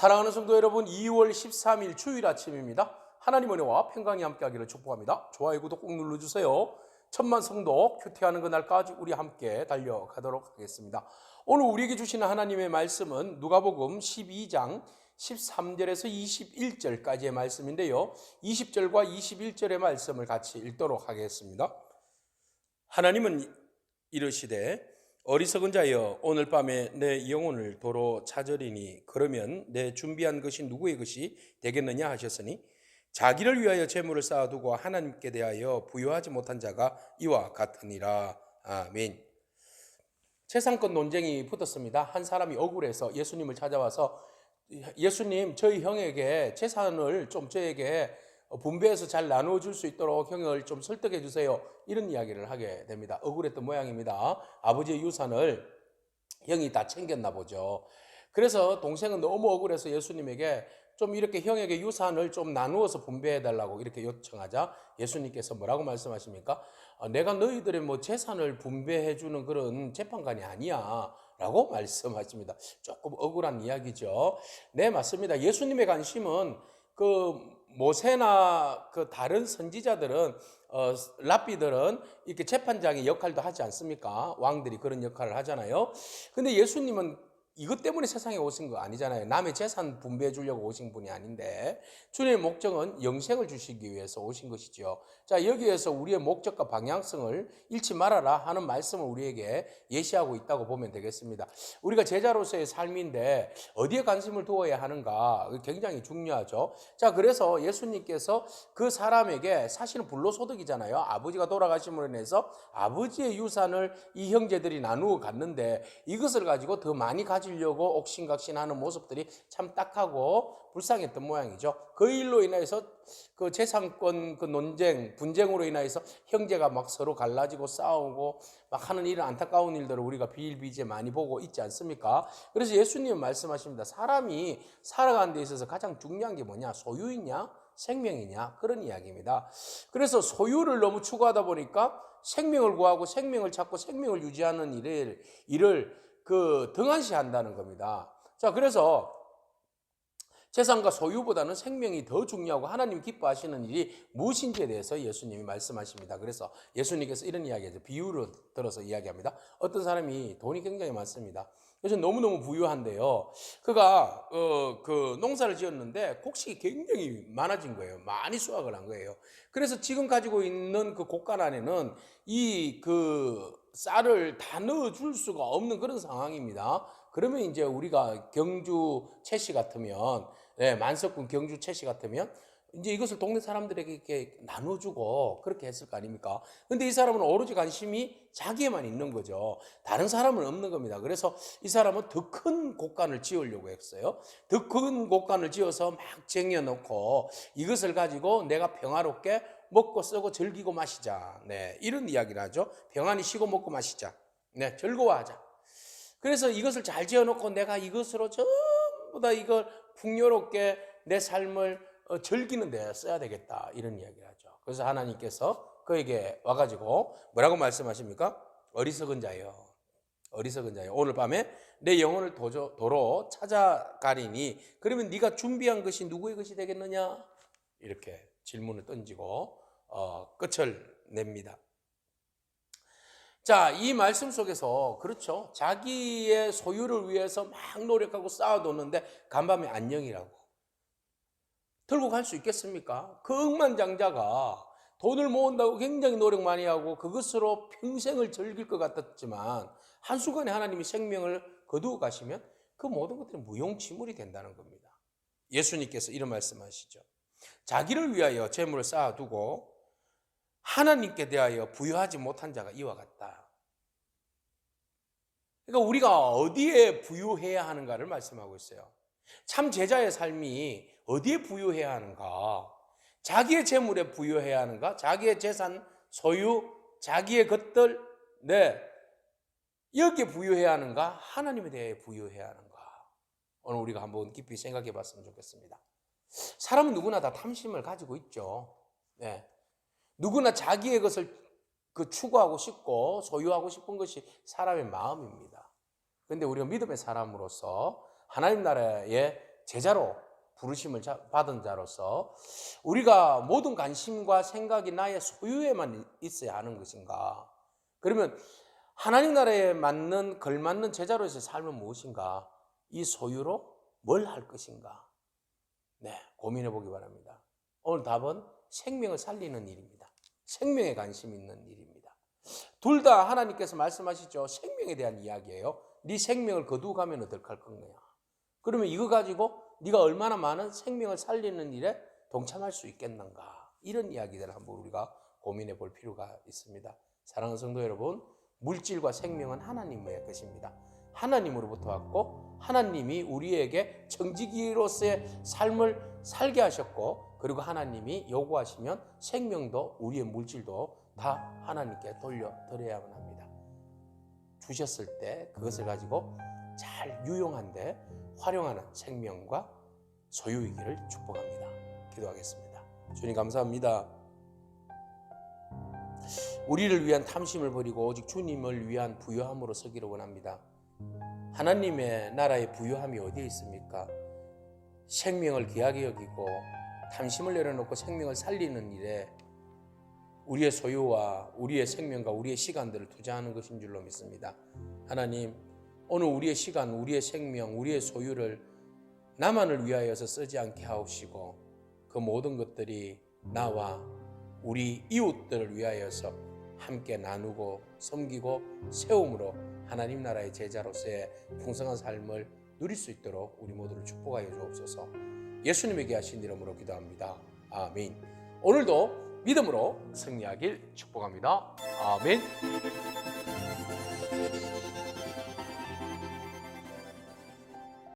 사랑하는 성도 여러분, 2월 13일 주일 아침입니다. 하나님 은혜와 평강이 함께하기를 축복합니다. 좋아요, 구독 꼭 눌러주세요. 천만 성도 큐티하는 그날까지 우리 함께 달려가도록 하겠습니다. 오늘 우리에게 주시는 하나님의 말씀은 누가복음 12장 13절에서 21절까지의 말씀인데요. 20절과 21절의 말씀을 같이 읽도록 하겠습니다. 하나님은 이르시되 어리석은 자여, 오늘 밤에 내 영혼을 도로 찾으리니 그러면 내 준비한 것이 누구의 것이 되겠느냐 하셨으니, 자기를 위하여 재물을 쌓아두고 하나님께 대하여 부여하지 못한 자가 이와 같으니라. 아멘. 재산권 논쟁이 붙었습니다. 한 사람이 억울해서 예수님을 찾아와서, 예수님, 저희 형에게 재산을 좀 저에게 분배해서 잘 나눠줄 수 있도록 형을 좀 설득해 주세요. 이런 이야기를 하게 됩니다. 억울했던 모양입니다. 아버지의 유산을 형이 다 챙겼나 보죠. 그래서 동생은 너무 억울해서 예수님에게 좀 이렇게 형에게 유산을 좀 나누어서 분배해 달라고 이렇게 요청하자 예수님께서 뭐라고 말씀하십니까? 내가 너희들의 뭐 재산을 분배해 주는 그런 재판관이 아니야 라고 말씀하십니다. 조금 억울한 이야기죠. 네, 맞습니다. 예수님의 관심은 모세나 다른 선지자들은, 랍비들은 이렇게 재판장의 역할도 하지 않습니까? 왕들이 그런 역할을 하잖아요. 근데 예수님은 이것 때문에 세상에 오신 거 아니잖아요. 남의 재산 분배해 주려고 오신 분이 아닌데, 주님의 목적은 영생을 주시기 위해서 오신 것이죠. 자, 여기에서 우리의 목적과 방향성을 잃지 말아라 하는 말씀을 우리에게 예시하고 있다고 보면 되겠습니다. 우리가 제자로서의 삶인데 어디에 관심을 두어야 하는가 굉장히 중요하죠. 자, 그래서 예수님께서 그 사람에게, 사실은 불로소득이잖아요. 아버지가 돌아가심으로 인해서 아버지의 유산을 이 형제들이 나누어 갔는데, 이것을 가지고 더 많이 가지려고 옥신각신하는 모습들이 참 딱하고 불쌍했던 모양이죠. 그 일로 인해서 그 재산권 논쟁, 분쟁으로 인해서 형제가 막 서로 갈라지고 싸우고 막 하는 이런 안타까운 일들을 우리가 비일비재 많이 보고 있지 않습니까? 그래서 예수님은 말씀하십니다. 사람이 살아가는 데 있어서 가장 중요한 게 뭐냐? 소유이냐? 생명이냐? 그런 이야기입니다. 그래서 소유를 너무 추구하다 보니까 생명을 구하고 생명을 찾고 생명을 유지하는 일을 등한시한다는 겁니다. 자, 그래서 재산과 소유보다는 생명이 더 중요하고 하나님 기뻐하시는 일이 무엇인지에 대해서 예수님이 말씀하십니다. 그래서 예수님께서 이런 이야기하죠. 비유를 들어서 이야기합니다. 어떤 사람이 돈이 굉장히 많습니다. 그래서 너무너무 부유한데요. 그가 농사를 지었는데 곡식이 굉장히 많아진 거예요. 많이 수확을 한 거예요. 그래서 지금 가지고 있는 그 곡간 안에는 쌀을 다 넣어줄 수가 없는 그런 상황입니다. 그러면 이제 우리가 경주 채씨 같으면, 만석군 경주 채씨 같으면 이제 이것을 동네 사람들에게 이렇게 나눠주고 그렇게 했을 거 아닙니까? 근데 이 사람은 오로지 관심이 자기에만 있는 거죠. 다른 사람은 없는 겁니다. 그래서 이 사람은 더 큰 곡간을 지으려고 했어요. 더 큰 곡간을 지어서 막 쟁여놓고 이것을 가지고 내가 평화롭게 먹고 쓰고 즐기고 마시자. 네, 이런 이야기를 하죠. 평안히 쉬고 먹고 마시자. 네, 즐거워하자. 그래서 이것을 잘 지어놓고 내가 이것으로 전부 다 이걸 풍요롭게 내 삶을 즐기는 데 써야 되겠다, 이런 이야기를 하죠. 그래서 하나님께서 그에게 와가지고 뭐라고 말씀하십니까? 어리석은 자여, 어리석은 자여, 오늘 밤에 내 영혼을 도로 찾아가리니 그러면 네가 준비한 것이 누구의 것이 되겠느냐? 이렇게 질문을 던지고 끝을 냅니다. 자, 이 말씀 속에서, 그렇죠, 자기의 소유를 위해서 막 노력하고 쌓아뒀는데 간밤에 안녕이라고 들고 갈 수 있겠습니까? 그 억만장자가 돈을 모은다고 굉장히 노력 많이 하고 그것으로 평생을 즐길 것 같았지만 한순간에 하나님이 생명을 거두어 가시면 그 모든 것들이 무용지물이 된다는 겁니다. 예수님께서 이런 말씀하시죠. 자기를 위하여 재물을 쌓아두고 하나님께 대하여 부여하지 못한 자가 이와 같다. 그러니까 우리가 어디에 부유해야 하는가를 말씀하고 있어요. 참 제자의 삶이 어디에 부유해야 하는가? 자기의 재물에 부유해야 하는가? 자기의 재산, 소유, 자기의 것들, 여기에 부유해야 하는가? 하나님에 대해 부유해야 하는가? 오늘 우리가 한번 깊이 생각해 봤으면 좋겠습니다. 사람은 누구나 다 탐심을 가지고 있죠. 누구나 자기의 것을 추구하고 싶고 소유하고 싶은 것이 사람의 마음입니다. 그런데 우리가 믿음의 사람으로서 하나님 나라의 제자로 부르심을 받은 자로서 우리가 모든 관심과 생각이 나의 소유에만 있어야 하는 것인가? 그러면 하나님 나라에 맞는 걸맞는 제자로서의 삶은 무엇인가? 이 소유로 뭘 할 것인가? 네, 고민해 보기 바랍니다. 오늘 답은 생명을 살리는 일입니다. 생명에 관심 있는 일입니다. 둘 다 하나님께서 말씀하시죠. 생명에 대한 이야기예요. 네 생명을 거두고 가면 어떡할 건가요? 그러면 이거 가지고 네가 얼마나 많은 생명을 살리는 일에 동참할 수 있겠는가? 이런 이야기들을 한번 우리가 고민해 볼 필요가 있습니다. 사랑하는 성도 여러분, 물질과 생명은 하나님의 것입니다. 하나님으로부터 왔고 하나님이 우리에게 청지기로서의 삶을 살게 하셨고, 그리고 하나님이 요구하시면 생명도 우리의 물질도 다 하나님께 돌려드려야만 합니다. 주셨을 때 그것을 가지고 잘 유용한데 활용하는 생명과 소유이기를 축복합니다. 기도하겠습니다. 주님 감사합니다. 우리를 위한 탐심을 버리고 오직 주님을 위한 부요함으로 서기를 원합니다. 하나님의 나라의 부요함이 어디에 있습니까? 생명을 귀하게 여기고 탐심을 내려놓고 생명을 살리는 일에 우리의 소유와 우리의 생명과 우리의 시간들을 투자하는 것인 줄로 믿습니다. 하나님, 오늘 우리의 시간, 우리의 생명, 우리의 소유를 나만을 위하여서 쓰지 않게 하옵시고, 그 모든 것들이 나와 우리 이웃들을 위하여서 함께 나누고 섬기고 세움으로 하나님 나라의 제자로서의 풍성한 삶을 누릴 수 있도록 우리 모두를 축복하여 주옵소서. 예수님에게 하신 이름으로 기도합니다. 아멘. 오늘도 믿음으로 승리하길 축복합니다. 아멘.